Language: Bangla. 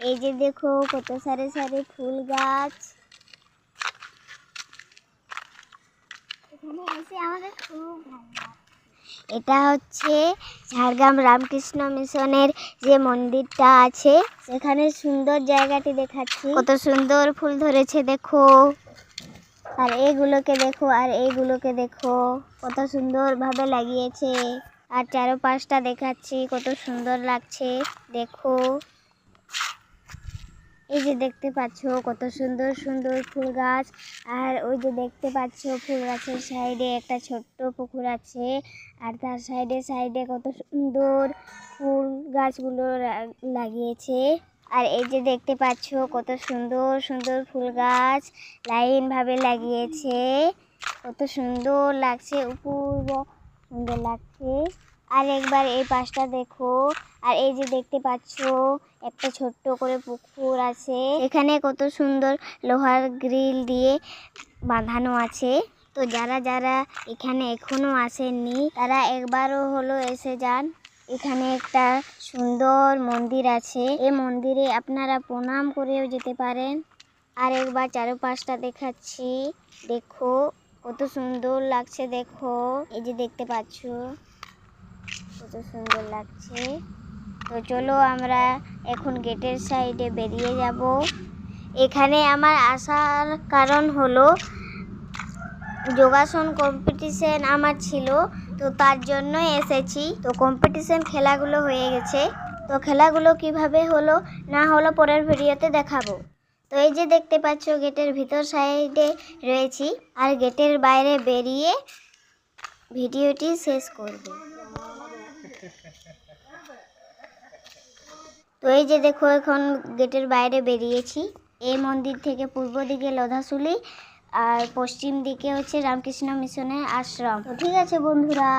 এই যে দেখো কত সারি সারি ফুল গাছ। এখানে এসে আমাদের খুব ভালো লাগে। এটা হচ্ছে ঝাড়গ্রাম রামকৃষ্ণ মিশনের যে মন্দিরটা আছে, সেখানে সুন্দর জায়গাটি দেখাচ্ছি। কত সুন্দর ফুল ধরেছে দেখো, আর এইগুলোকে দেখো, আর এইগুলোকে দেখো, কত সুন্দর ভাবে লাগিয়েছে। আর চারপাশটা দেখাচ্ছি, কত সুন্দর লাগছে দেখো। এই যে দেখতে পাচ্ছ কত সুন্দর সুন্দর ফুল গাছ। আর ওই যে দেখতে পাচ্ছ ফুল গাছের সাইডে একটা ছোট্ট পুকুর আছে, আর তার সাইডে সাইডে কত সুন্দর ফুল গাছগুলো লাগিয়েছে। আর এই যে দেখতে পাচ্ছ কত সুন্দর সুন্দর ফুল গাছ লাইন ভাবে লাগিয়েছে, কত সুন্দর লাগছে, অপূর্ব সুন্দর লাগছে। আর একবার এই পাশটা দেখো, আর এই যে দেখতে পাচ্ছ একটা ছোট্ট করে পুকুর আছে, এখানে কত সুন্দর লোহার গ্রিল দিয়ে বাঁধানো আছে। তো যারা যারা এখানে এখনো আসেননি, তারা একবারও হলো এসে যান। এখানে একটা সুন্দর মন্দির আছে, এই মন্দিরে আপনারা প্রণাম করেও যেতে পারেন। আর একবার চারপাশটা দেখাচ্ছি, দেখো কত সুন্দর লাগছে দেখো। এই যে দেখতে পাচ্ছ কত সুন্দর লাগছে। তো চলো আমরা এখন গেটের সাইডে বেরিয়ে যাব। এখানে আমার আসার কারণ হলো যোগাসন কম্পিটিশন আমার ছিল, তো তার জন্যই এসেছি। তো কম্পিটিশন খেলাগুলো হয়ে গেছে, তো খেলাগুলো কিভাবে হলো না হলো পরের ভিডিওতে দেখাবো। তো এই যে দেখতে পাচ্ছ গেটের ভিতর সাইডে রয়েছি, আর গেটের বাইরে বেরিয়ে ভিডিওটি শেষ করব। তো এই যে দেখো এখন গেটের বাইরে বেরিয়েছি। এই মন্দির থেকে পূর্ব দিকে লোধাশুলি, আর পশ্চিম দিকে হচ্ছে রামকৃষ্ণ মিশনের আশ্রম। তো ঠিক আছে বন্ধুরা।